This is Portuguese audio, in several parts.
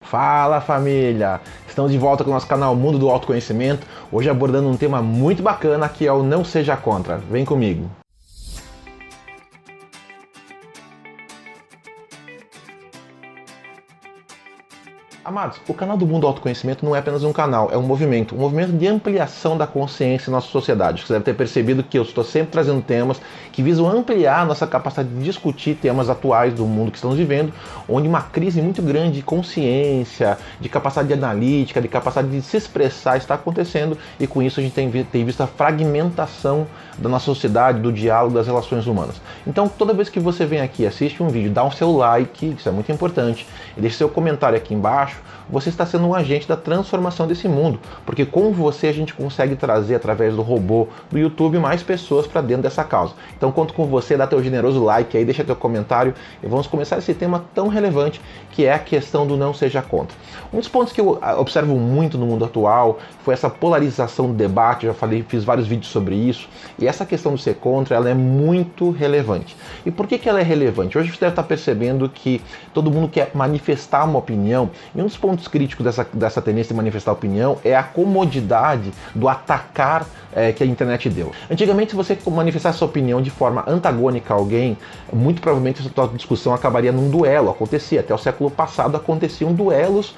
Fala família! Estamos de volta com o nosso canal Mundo do Autoconhecimento, hoje abordando um tema muito bacana que é o Não Seja Contra. Vem comigo! Amados, o canal do Mundo do Autoconhecimento não é apenas um canal, é um movimento de ampliação da consciência em nossa sociedade. Você deve ter percebido que eu estou sempre trazendo temas que visam ampliar a nossa capacidade de discutir temas atuais do mundo que estamos vivendo, onde uma crise muito grande de consciência, de capacidade analítica, de capacidade de se expressar está acontecendo, e com isso a gente tem visto a fragmentação da nossa sociedade, do diálogo, das relações humanas. Então, toda vez que você vem aqui, assiste um vídeo, dá o seu like, isso é muito importante, e deixe seu comentário aqui embaixo. Você está sendo um agente da transformação desse mundo, porque com você a gente consegue trazer através do robô do YouTube mais pessoas para dentro dessa causa. Então conto com você, dá teu generoso like aí, deixa teu comentário e vamos começar esse tema tão relevante que é a questão do não seja contra. Um dos pontos que eu observo muito no mundo atual foi essa polarização do debate, já falei, fiz vários vídeos sobre isso, e essa questão do ser contra, ela é muito relevante. E por que ela é relevante? Hoje você deve estar percebendo que todo mundo quer manifestar uma opinião, e um dos pontos críticos dessa tendência de manifestar opinião é a comodidade do atacar que a internet deu. Antigamente, se você manifestasse sua opinião de forma antagônica a alguém, muito provavelmente essa discussão acabaria num duelo. Acontecia, até o século passado aconteciam duelos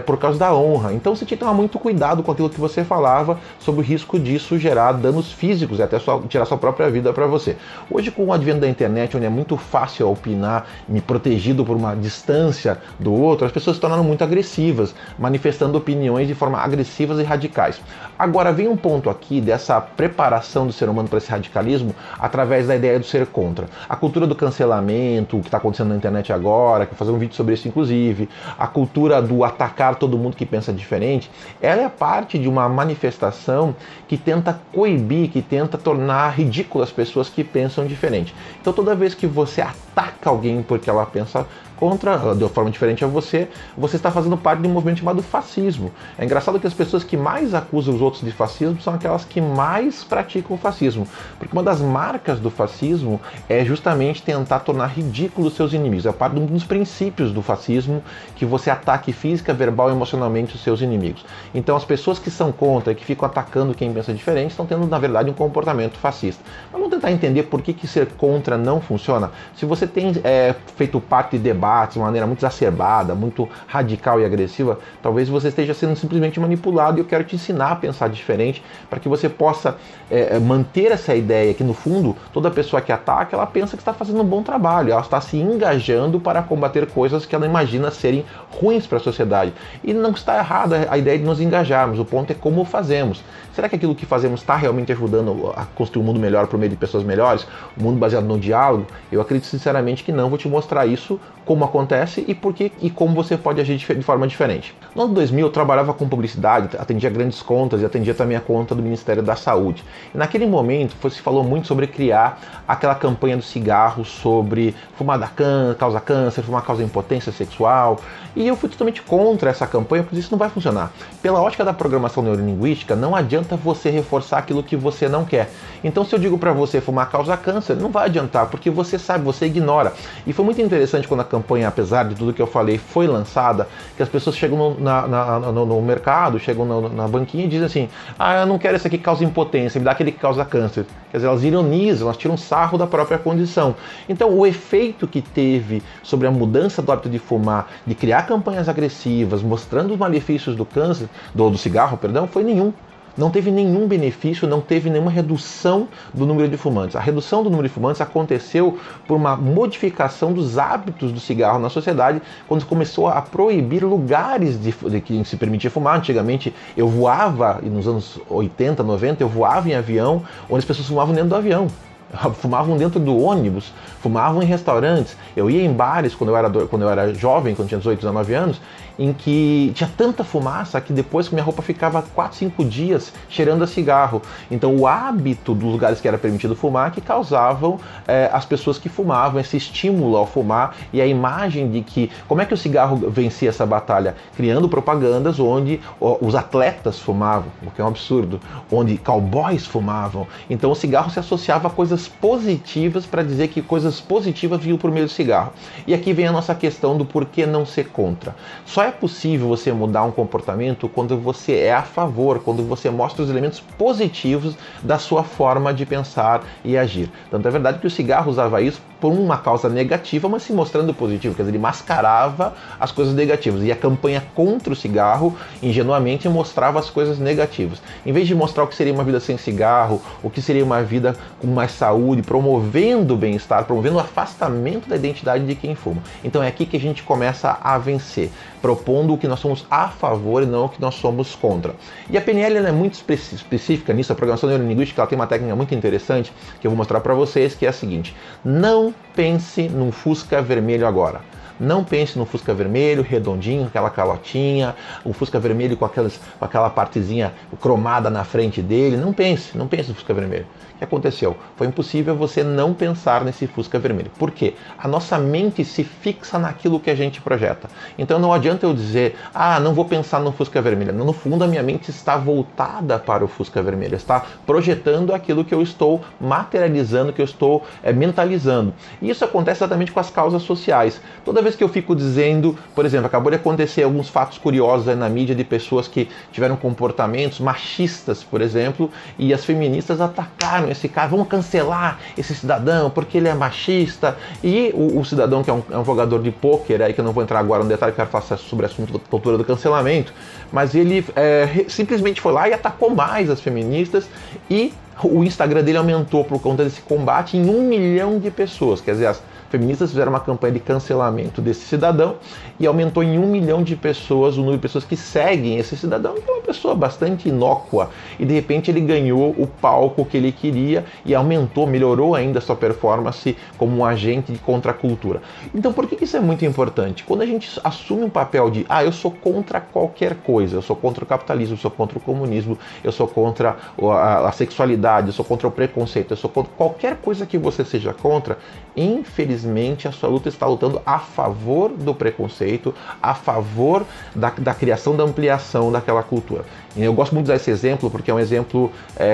por causa da honra. Então você tinha que tomar muito cuidado com aquilo que você falava, sobre o risco disso gerar danos físicos e até tirar sua própria vida para você. Hoje, com o advento da internet, onde é muito fácil opinar, me protegido por uma distância do outro, as pessoas se tornaram muito agressivas, manifestando opiniões de forma agressivas e radicais. Agora vem um ponto aqui dessa preparação do ser humano para esse radicalismo através da ideia do ser contra. A cultura do cancelamento, o que está acontecendo na internet agora, que vou fazer um vídeo sobre isso inclusive, a cultura do atacar todo mundo que pensa diferente, ela é parte de uma manifestação que tenta coibir, que tenta tornar ridículas as pessoas que pensam diferente. Então toda vez que você ataca alguém porque ela pensa contra, de uma forma diferente a você está fazendo parte de um movimento chamado fascismo. É engraçado que as pessoas que mais acusam os outros de fascismo são aquelas que mais praticam o fascismo, porque uma das marcas do fascismo é justamente tentar tornar ridículos seus inimigos. É parte de um dos princípios do fascismo que você ataque física, verbal e emocionalmente os seus inimigos. Então as pessoas que são contra, que ficam atacando quem pensa diferente, estão tendo na verdade um comportamento fascista. Mas vamos tentar entender por que ser contra não funciona. Se você tem feito parte de debates de maneira muito exacerbada, muito radical e agressiva, talvez você esteja sendo simplesmente manipulado, e eu quero te ensinar a pensar diferente para que você possa manter essa ideia que no fundo toda pessoa que ataca, ela pensa que está fazendo um bom trabalho, ela está se engajando para combater coisas que ela imagina serem ruins para a sociedade. E não está errada a ideia de nos engajarmos, o ponto é como fazemos. Será que aquilo que fazemos está realmente ajudando a construir um mundo melhor por meio de pessoas melhores? Um mundo baseado no diálogo? Eu acredito sinceramente que não. Vou te mostrar isso, como acontece e por que e como você pode agir de forma diferente. No ano 2000 eu trabalhava com publicidade, atendia grandes contas e atendia também a conta do Ministério da Saúde. E naquele momento se falou muito sobre criar aquela campanha do cigarro, sobre fumar causa câncer, fumar causa impotência sexual. E eu fui totalmente contra essa campanha, porque isso não vai funcionar. Pela ótica da programação neurolinguística, não adianta você reforçar aquilo que você não quer. Então se eu digo para você fumar causa câncer, não vai adiantar, porque você sabe, você ignora. E foi muito interessante quando a campanha, apesar de tudo que eu falei, foi lançada, que as pessoas chegam no mercado, chegam na banquinha e dizem assim: eu não quero esse aqui que causa impotência, me dá aquele que causa câncer. Quer dizer, elas ironizam, elas tiram sarro da própria condição. Então o efeito que teve sobre a mudança do hábito de fumar, de criar campanhas agressivas, mostrando os malefícios do câncer, do cigarro, perdão, foi nenhum. Não teve nenhum benefício, não teve nenhuma redução do número de fumantes. A redução do número de fumantes aconteceu por uma modificação dos hábitos do cigarro na sociedade, quando começou a proibir lugares de que se permitia fumar. Antigamente eu voava, nos anos 80, 90, eu voava em avião, onde as pessoas fumavam dentro do avião. Fumavam dentro do ônibus, fumavam em restaurantes. Eu ia em bares quando eu era jovem, quando tinha 18, 19 anos, em que tinha tanta fumaça que depois que minha roupa ficava 4, 5 dias cheirando a cigarro. Então o hábito dos lugares que era permitido fumar que causavam as pessoas que fumavam, esse estímulo ao fumar e a imagem de que, como é que o cigarro vencia essa batalha? Criando propagandas onde os atletas fumavam, o que é um absurdo, onde cowboys fumavam. Então o cigarro se associava a coisas positivas para dizer que coisas positivas vinham por meio do cigarro. E aqui vem a nossa questão do porquê não ser contra. Só é é possível você mudar um comportamento quando você é a favor, quando você mostra os elementos positivos da sua forma de pensar e agir. Tanto é verdade que o cigarro usava isso por uma causa negativa, mas se mostrando positivo, quer dizer, ele mascarava as coisas negativas. E a campanha contra o cigarro, ingenuamente, mostrava as coisas negativas. Em vez de mostrar o que seria uma vida sem cigarro, o que seria uma vida com mais saúde, promovendo o bem-estar, promovendo o afastamento da identidade de quem fuma. Então é aqui que a gente começa a vencer, propondo o que nós somos a favor e não o que nós somos contra. E a PNL ela é muito específica nisso, a programação neurolinguística ela tem uma técnica muito interessante que eu vou mostrar para vocês, que é a seguinte: não pense num Fusca vermelho agora. Não pense no Fusca vermelho, redondinho, aquela calotinha, o Fusca vermelho com aquela partezinha cromada na frente dele. Não pense no Fusca vermelho. O que aconteceu? Foi impossível você não pensar nesse Fusca vermelho. Por quê? A nossa mente se fixa naquilo que a gente projeta. Então não adianta eu dizer, não vou pensar no Fusca vermelho. No fundo, a minha mente está voltada para o Fusca vermelho, está projetando aquilo que eu estou materializando, que eu estou mentalizando. E isso acontece exatamente com as causas sociais. Toda vez que eu fico dizendo, por exemplo, acabou de acontecer alguns fatos curiosos aí na mídia de pessoas que tiveram comportamentos machistas, por exemplo, e as feministas atacaram esse cara, vamos cancelar esse cidadão porque ele é machista. E o cidadão que é um jogador de pôquer, aí que eu não vou entrar agora no detalhe, que eu quero falar sobre o assunto da cultura do cancelamento, mas ele simplesmente foi lá e atacou mais as feministas, e o Instagram dele aumentou por conta desse combate em 1 milhão de pessoas. Quer dizer, as feministas fizeram uma campanha de cancelamento desse cidadão e aumentou em 1 milhão de pessoas o número de pessoas que seguem esse cidadão, que é uma pessoa bastante inócua, e de repente ele ganhou o palco que ele queria e aumentou, melhorou ainda a sua performance como um agente de contracultura. Então por que isso é muito importante? Quando a gente assume um papel de eu sou contra qualquer coisa, eu sou contra o capitalismo, eu sou contra o comunismo, eu sou contra a sexualidade, eu sou contra o preconceito, eu sou contra qualquer coisa que você seja contra, infelizmente a sua luta está lutando a favor do preconceito, a favor da criação, da ampliação daquela cultura. E eu gosto muito de usar esse exemplo porque é um exemplo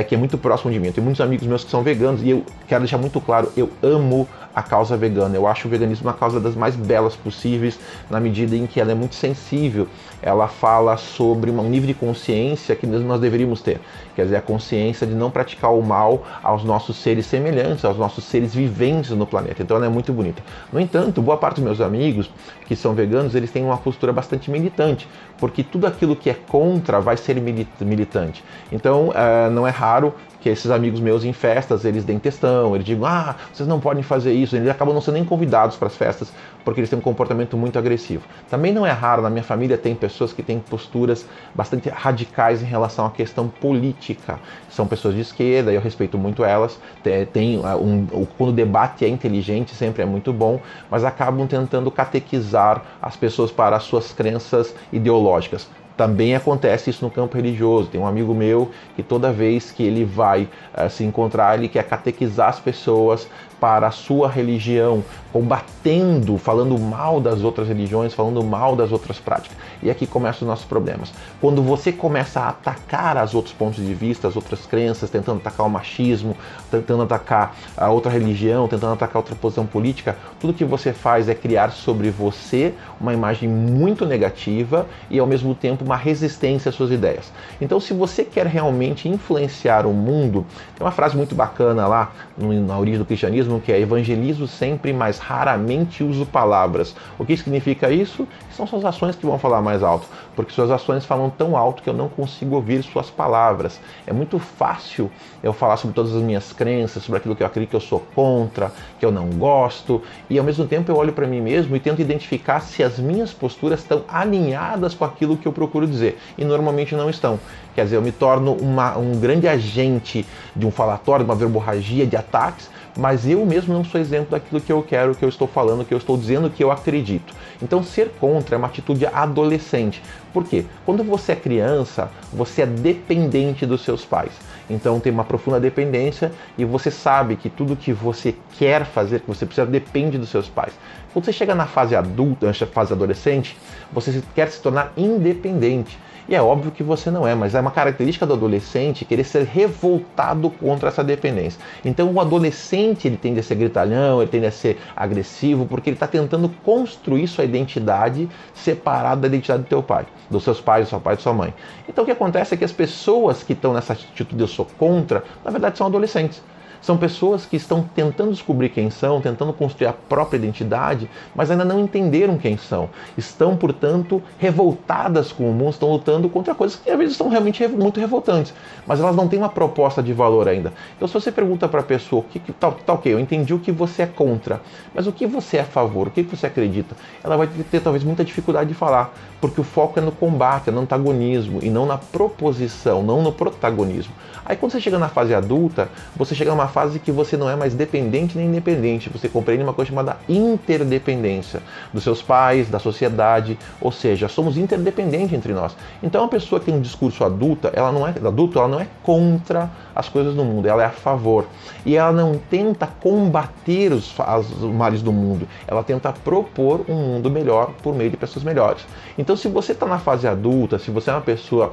que é muito próximo de mim. Eu tenho muitos amigos meus que são veganos e eu quero deixar muito claro, eu amo a causa vegana. Eu acho o veganismo uma causa das mais belas possíveis, na medida em que ela é muito sensível. Ela fala sobre um nível de consciência que nós deveríamos ter. Quer dizer, a consciência de não praticar o mal aos nossos seres semelhantes, aos nossos seres viventes no planeta. Então ela é muito bonita. No entanto, boa parte dos meus amigos que são veganos, eles têm uma postura bastante militante, porque tudo aquilo que é contra vai ser militante. Então não é raro que esses amigos meus em festas, eles deem textão, eles digam, vocês não podem fazer isso, eles acabam não sendo nem convidados para as festas, porque eles têm um comportamento muito agressivo. Também não é raro, na minha família tem pessoas que têm posturas bastante radicais em relação à questão política. São pessoas de esquerda, e eu respeito muito elas, quando o debate é inteligente, sempre é muito bom, mas acabam tentando catequizar as pessoas para as suas crenças ideológicas. Também acontece isso no campo religioso. Tem um amigo meu que toda vez que ele vai se encontrar, ele quer catequizar as pessoas para a sua religião, combatendo, falando mal das outras religiões, falando mal das outras práticas. E aqui começam os nossos problemas. Quando você começa a atacar os outros pontos de vista, as outras crenças, tentando atacar o machismo, tentando atacar a outra religião, tentando atacar outra posição política, tudo que você faz é criar sobre você uma imagem muito negativa e ao mesmo tempo uma resistência às suas ideias. Então, se você quer realmente influenciar o mundo, tem uma frase muito bacana lá na origem do cristianismo, que é: evangelizo sempre, mas raramente uso palavras. O que significa isso? São suas ações que vão falar mais alto, porque suas ações falam tão alto que eu não consigo ouvir suas palavras. É muito fácil eu falar sobre todas as minhas crenças, sobre aquilo que eu acredito que eu sou contra, que eu não gosto, e ao mesmo tempo eu olho para mim mesmo e tento identificar se as minhas posturas estão alinhadas com aquilo que eu procuro dizer, e normalmente não estão. Quer dizer, eu me torno um grande agente de um falatório, de uma verborragia, de ataques, mas eu mesmo não sou exemplo daquilo que eu quero, que eu estou falando, que eu estou dizendo, que eu acredito. Então ser contra é uma atitude adolescente. Por quê? Quando você é criança, você é dependente dos seus pais. Então tem uma profunda dependência e você sabe que tudo que você quer fazer, que você precisa, depende dos seus pais. Quando você chega na fase adulta, na fase adolescente, você quer se tornar independente. E é óbvio que você não é, mas é uma característica do adolescente querer ser revoltado contra essa dependência. Então o adolescente ele tende a ser gritalhão, ele tende a ser agressivo, porque ele está tentando construir sua identidade separada da identidade do teu pai, dos seus pais, do seu pai e da sua mãe. Então o que acontece é que as pessoas que estão nessa atitude eu sou contra, na verdade são adolescentes. São pessoas que estão tentando descobrir quem são, tentando construir a própria identidade, mas ainda não entenderam quem são. Estão, portanto, revoltadas com o mundo, estão lutando contra coisas que às vezes são realmente muito revoltantes, mas elas não têm uma proposta de valor ainda. Então se você pergunta para a pessoa, tá ok, eu entendi o que você é contra, mas o que você é a favor, o que você acredita? Ela vai ter talvez muita dificuldade de falar, porque o foco é no combate, é no antagonismo e não na proposição, não no protagonismo. Aí quando você chega na fase adulta, você chega numa fase que você não é mais dependente nem independente, você compreende uma coisa chamada interdependência dos seus pais, da sociedade, ou seja, somos interdependentes entre nós. Então uma pessoa que tem um discurso adulto, ela não é contra as coisas do mundo, ela é a favor. E ela não tenta combater os males do mundo, ela tenta propor um mundo melhor por meio de pessoas melhores. Então se você está na fase adulta, se você é uma pessoa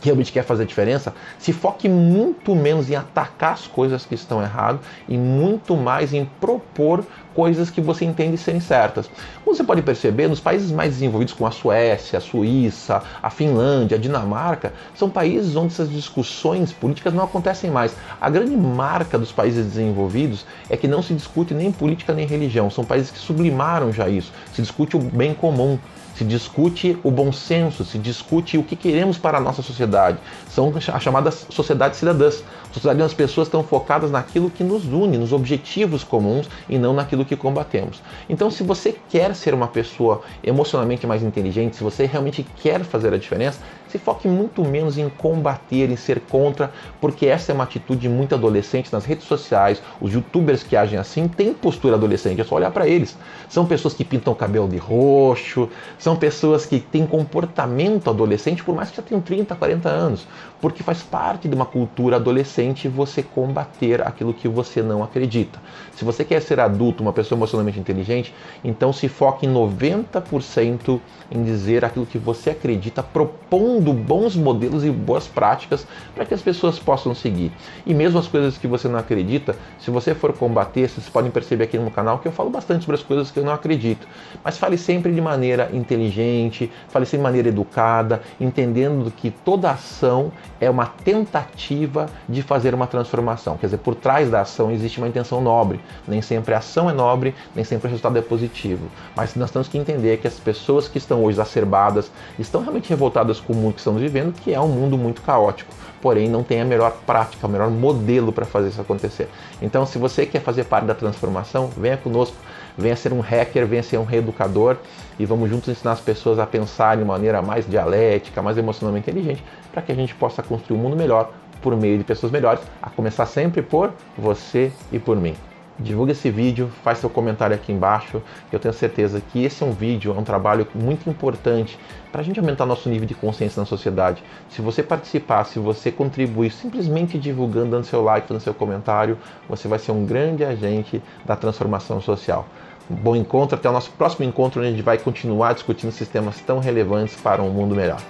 que realmente quer fazer a diferença, se foque muito menos em atacar as coisas que estão erradas e muito mais em propor coisas que você entende serem certas. Como você pode perceber, nos países mais desenvolvidos como a Suécia, a Suíça, a Finlândia, a Dinamarca, são países onde essas discussões políticas não acontecem mais. A grande marca dos países desenvolvidos é que não se discute nem política nem religião. São países que sublimaram já isso. Se discute o bem comum, se discute o bom senso, se discute o que queremos para a nossa sociedade. São as chamadas sociedades cidadãs. Sociedade onde as pessoas estão focadas naquilo que nos une, nos objetivos comuns e não naquilo que combatemos. Então, se você quer ser uma pessoa emocionalmente mais inteligente, se você realmente quer fazer a diferença, se foque muito menos em combater, em ser contra, porque essa é uma atitude muito adolescente nas redes sociais. Os youtubers que agem assim têm postura adolescente, é só olhar para eles. São pessoas que pintam o cabelo de roxo, são pessoas que têm comportamento adolescente, por mais que já tenham 30, 40 anos, porque faz parte de uma cultura adolescente você combater aquilo que você não acredita. Se você quer ser adulto, uma pessoa emocionalmente inteligente, então se foque em 90% em dizer aquilo que você acredita, propondo bons modelos e boas práticas para que as pessoas possam seguir. E mesmo as coisas que você não acredita, se você for combater, vocês podem perceber aqui no canal que eu falo bastante sobre as coisas que eu não acredito, mas fale sempre de maneira inteligente, fale sempre de maneira educada, entendendo que toda ação é uma tentativa de fazer uma transformação. Quer dizer, por trás da ação existe uma intenção nobre. Nem sempre a ação é nobre, nem sempre o resultado é positivo. Mas nós temos que entender que as pessoas que estão hoje exacerbadas estão realmente revoltadas com o mundo que estamos vivendo, que é um mundo muito caótico. Porém, não tem a melhor prática, o melhor modelo para fazer isso acontecer. Então, se você quer fazer parte da transformação, venha conosco, venha ser um hacker, venha ser um reeducador e vamos juntos ensinar as pessoas a pensar de maneira mais dialética, mais emocionalmente inteligente, para que a gente possa construir um mundo melhor por meio de pessoas melhores, a começar sempre por você e por mim. Divulga esse vídeo, faz seu comentário aqui embaixo. Eu tenho certeza que esse é um vídeo, é um trabalho muito importante para a gente aumentar nosso nível de consciência na sociedade. Se você participar, se você contribuir simplesmente divulgando, dando seu like, dando seu comentário, você vai ser um grande agente da transformação social. Bom encontro, até o nosso próximo encontro, onde a gente vai continuar discutindo sistemas tão relevantes para um mundo melhor.